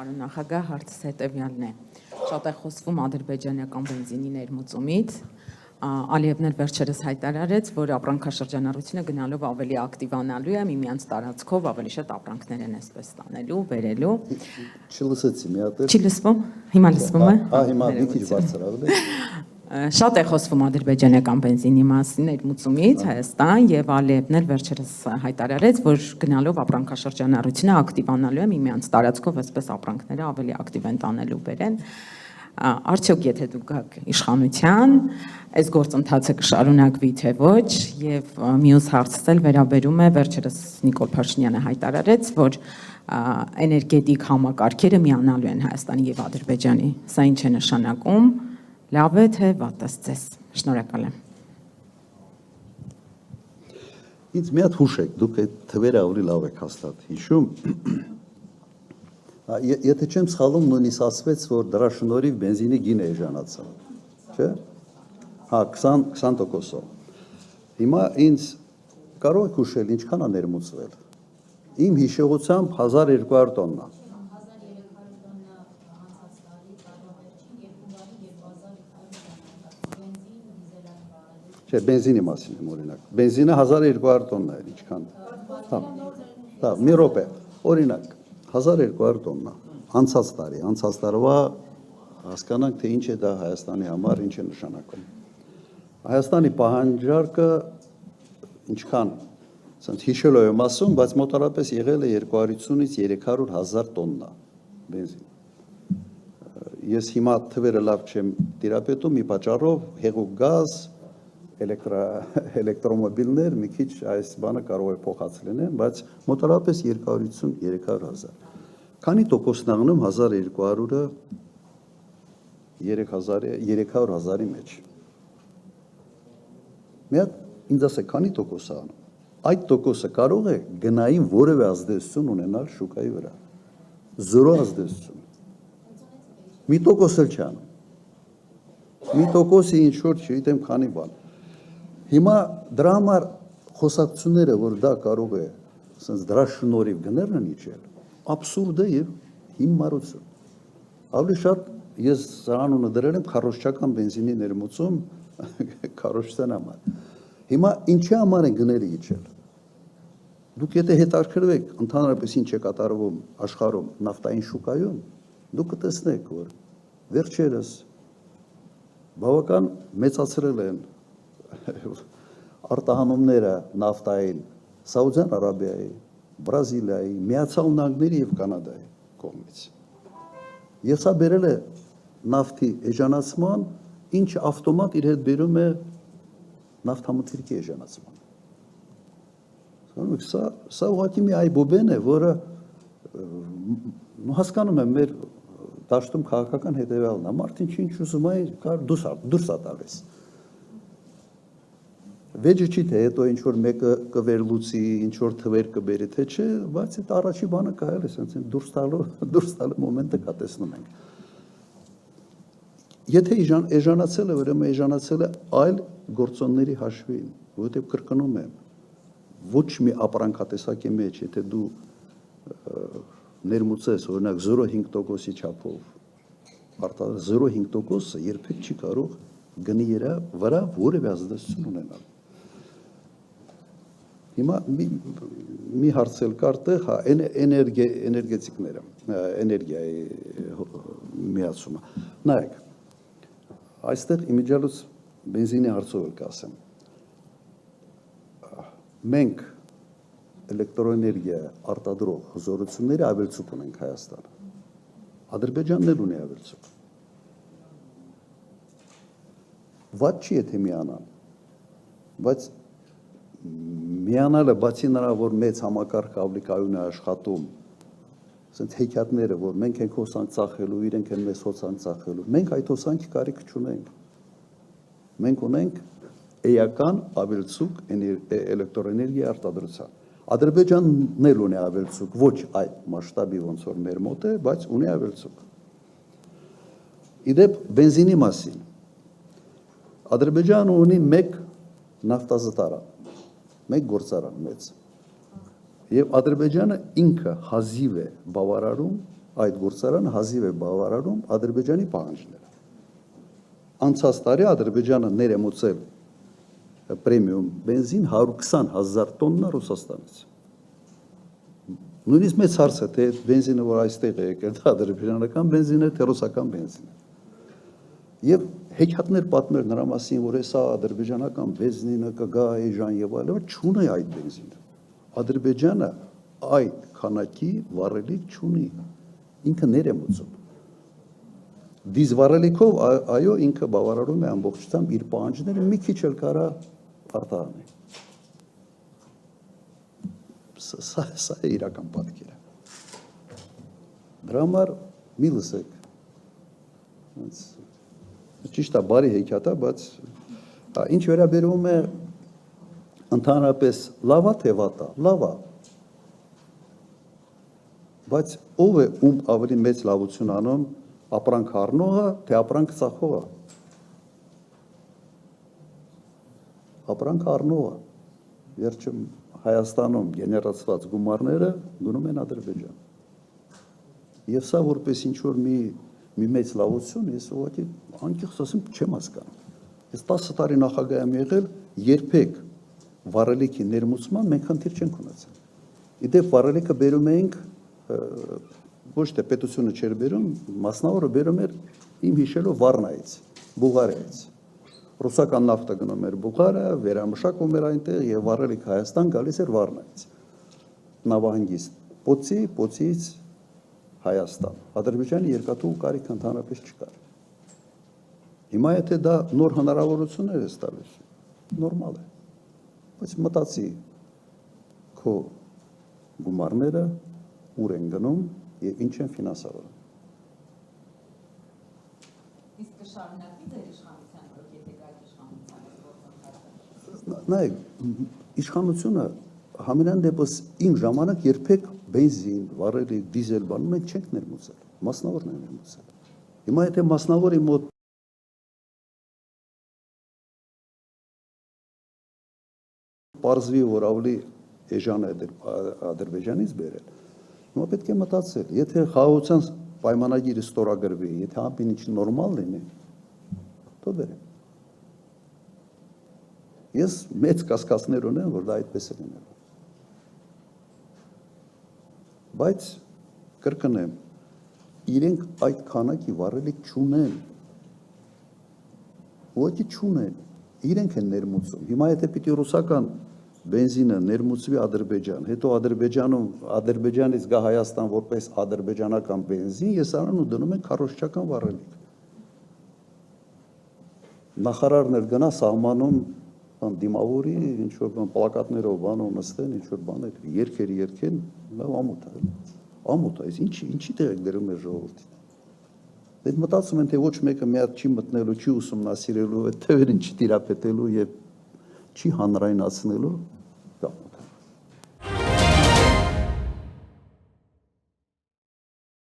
Պարոն նախագահ, հարցս հետևյալն է։ Շատ է խոսվում ադրբեջանական բենզինի ներմուծումից։ Ալիևն էլ վերջերս հայտարարեց, որ ապրանքաշրջանառությունը գնալով ավելի ակտիվանալու է, միմյանց տարածքով ավելի շատ ապրանքներ են այսպես տանելու, բերելու։ Չլսեցի մի հատ։ Չի լսվում։ Հիմա լսվում է։ Հիմա մի քիչ բարձրացավ։ Շատ է խոսվում ադրբեջանական բենզինի մասին ներմուծումից Հայաստան եւ Ալիևն էլ վերջերս հայտարարեց, որ գնալով ապրանքաշրջանառությունը ակտիվանալու է, միմյանց տարածքով այսպես ապրանքները ավելի ակտիվ են տանելու բերեն։ Արդյոք եթե դուք գաք իշխանության, այս գործընթացը կշարունակվի թե ոչ, եւ մյուս հարցս էլ վերաբերում է վերջերս Նիկոլ Փաշինյանը հայտարարեց, որ էներգետիկ համակարգերը միանալու են Հայաստանի եւ Ադրբեջանի։ Սա ինչ է նշանակում։ Լավ է թե վատ է ձեզ։ Շնորհակալ եմ։ Ինձ մի հատ հուշեք, դուք այդ թվերը ավելի լավ եք հաստատ հիշում։ Եթե չեմ սխալվում, նույնիսկ ասվեց, որ դրա շնորհիվ բենզինի գինը էժանացավ, չէ՞։ Հա, 20%-ով։ Հիմա ինձ կարող եք հուշել ինչքան է ներմուծվել։ Իմ հիշողությամբ 1200 տոննա։ Չէ, բենզինի մասին եմ օրինակ։ Բենզինը 1200 տոննա էր, ինչքան։ Հա, մի րոպե։ Օրինակ 1200 տոննա անցած տարվա հասկանանք թե ինչ է դա Հայաստանի համար, ինչ է նշանակում։ Հայաստանի պահանջարկը ինչքան, ասենք հիշելով եմ ասում, բայց մոտավորապես եղել է 250-ից 300,000 տոննա բենզին։ Ես հիմա թվերը լավ չեմ տիրապետում, մի պատճառով հեղուկ գազ, էլեկտրոմոբիլներ, մի քիչ այս բանը կարող է փոխած լինեն, բայց մոտավորապես 250-300,000։ Քանի տոկոսն աղնում 1200-ը 300,000-ի մեջ։ Մի հատ ինձ ասեք, քանի տոկոս է անում։ Այդ տոկոսը կարող է գնային որևէ ազդեցություն ունենալ շուկայի վրա։ Զորո ազդեցություն։ Մի տոկոս էլ չի անում։ Մի տոկոսի ինչ որ չգիտեմ քանի բան։ Հիմա դրա համար խոսակցությունները, որ դա կարող է, ասենց դրա շնորհիվ գներն են իջել, աբսուրդ է եւ հիմարություն։ Ավելի շատ ես սրանունը դրել եմ քարոզչական բենզինի ներմուծում քարոզչության համար։ Հիմա ինչի համար են գները իջել։ Դուք եթե հետաքրքրվեք ընդհանրապես ինչ է կատարվում աշխարհում նավթային շուկայում, դուք կտեսնեք, որ վերջերս բավական մեծացրել են արտահանումները նավթային Սաուդյան Արաբիայի, Բրազիլիայի, Միացյալ Նահանգների եւ Կանադայի կողմից։ Եվ սա բերել է նավթի էժանացման, ինչը ավտոմատ իր հետ բերում է նավթամթերքի էժանացման։ Սա ուղղակի մի այբոբեն է, որը հասկանում եմ մեր դաշտում քաղաքական հետևյալն է, մարդին ինչ ուզում է դուրս է տալիս։ Վեճը չի թե հետո ինչ որ մեկը կվերլուծի, ինչ որ թվեր կբերի, թե չէ, բայց այդ առաջի բանը կայել է, ասենց դուրս տալու մոմենտը կա տեսնում ենք։ Եթե էժանացել է, ուրեմն էժանացել է այլ գործոնների հաշվին, որովհետև կրկնում եմ, ոչ մի ապրանքատեսակի մեջ, եթե դու ներմուծես, օրինակ 0.5%-ի չափով, 0.5%-ը երբեք չի կարող գնի վրա որևէ ազդեցություն ունենալ։ Հիմա մի հարցել կարտեղ, հա, էներգետիկները, էներգիայի միացումը։ Նայեք, այստեղ իմիջիալուց բենզինի հարցով էլ կասեմ։ Մենք էլեկտրոէներգիա արտադրող հզորությունների ավելցուկ ունենք Հայաստանը։ Ադրբեջանն էլ ունի ավելցուկ։ Վատ չի եթե միանան, բայց միանալը բացի նրա, որ մեծ համակարգ ավելի կայուն է աշխատում, ասենց հեքիաթները, որ մենք ենք հոսանք ծախելու, իրենք են մեզ հոսանք ծախելու, մենք այդ հոսանքի կարիք չունենք։ Մենք ունենք էական ավելցուկ էլեկտրոէներգիա արտադրության։ Ադրբեջանն էլ ունի ավելցուկ, ոչ այդ մասշտաբի ոնց որ մեր մոտ է, բայց ունի ավելցուկ։ Իդեպ բենզինի մասին։ Ադրբեջանը ունի մեկ նավթազտարան, մեկ գործարան մեծ։ Եվ Ադրբեջանը ինքը հազիվ է բավարարում այդ գործարանը հազիվ է բավարարում Ադրբեջանի պահանջները։ Անցած տարի Ադրբեջանը ներմուծել պրեմիում բենզին 120,000 տոննա Ռուսաստանից։ Նույնիսկ մեծ հարց է, թե բենզինը, որ այստեղ է եկել, դա ադրբեջանական բենզին է, թե ռուսական բենզին է։ Եվ հեքիաթներ պատմել նրա մասին, որ հեսա ադրբեջանական բենզինը կգա այժմ եւ այլն, չունի այդ բենզինը։ Ադրբեջանը այդ քանակի վառելիք չունի, ինքը ներմուծում։ Դիզվառելիքով այո, ինքը բավարարում է ամբողջությամբ իր պահանջները, մի քիչ էլ կարա արտահանի։ Սա է իրական պատկերը։ Դրա համար մի լսեք։ Ճիշտ է, բարի հեքիաթ է, բայց ինչ վերաբերում է ընդհանրապես լավա թե վատա, լավա։ Բայց ով է ում ավելի մեծ լավություն անում, ապրանք առնողը, թե ապրանք ծախողը։ Ապրանք առնողը։ Վերջում Հայաստանում գեներացված գումարները գնում են Ադրբեջան։ Եվ սա որպես ինչ-որ մի մեծ լավություն, ես ուղղակի անկեղծ ասեմ, չեմ հասկանում։ Ես 10 տարի նախագահ եմ եղել, երբեք վառելիքի ներմուծման մենք խնդիր չենք ունեցել։ Իդեպ վառելիքը բերում էինք ոչ թե պետությունը չէր բերում, մասնավորը բերում էր իմ հիշելով Վառնայից, Բուլղարիայից։ Ռուսական նավթը գնում էր Բուլղարիա, վերամշակվում էր այնտեղ եւ վառելիք Հայաստան գալիս էր Վառնայից։ Նավահանգիստ Պոցից Հայաստան։ Ադրբեջանի երկաթուղ կարիք ընդհանրապես չկար։ Հիմա եթե դա նոր հնարավորություններ է տալիս, նորմալ է։ Բայց մտածի քո գումարները ուր են գնում եւ ինչ են ֆինանսավորում։ Իսկ կշարունակվի ձեր իշխանության, եթե գայք իշխանության գործընթացը։ Նայեք, իշխանությունը համենայն դեպս իմ ժամանակ երբեք բենզին, վառելիք, դիզել բան մենք չենք ներմուծել, մասնավորն են ներմուծել։ Հիմա եթե մասնավորի մոտ պարզվի, որ ավելի էժան է Ադրբեջանից բերել, հիմա պետք է մտածել, եթե խաղաղության պայմանագիրը ստորագրվի, եթե ամեն ինչ նորմալ լինի, թող բերեն։ Ես մեծ կասկածներ ունեմ, որ դա այդպես է լինելու։ Բայց կրկնեմ, իրենք այդ քանակի վառելիք չունեն, ուղղակի չունեն, իրենք են ներմուծում։ Հիմա եթե պիտի ռուսական բենզինը ներմուծվի Ադրբեջան, հետո Ադրբեջանից գա Հայաստան որպես ադրբեջանական բենզին, ես առնում ու դնում են քարոզչական վառելիք։ Նախարարն էլ գնա սահմանում դիմավորի, ինչ-որ պլակատներով բանով նստեն, ինչ-որ բաներ, երգեն, ամոթ է, ինչի տեղ եք դրում է ժողովրդին։ Դե մտածում են, թե ոչ մեկը մի հատ չի մտնելու, չի ուսումնասիրելու, այդ թվերին չի տիրապետելու եւ չի հանրայնացնելու,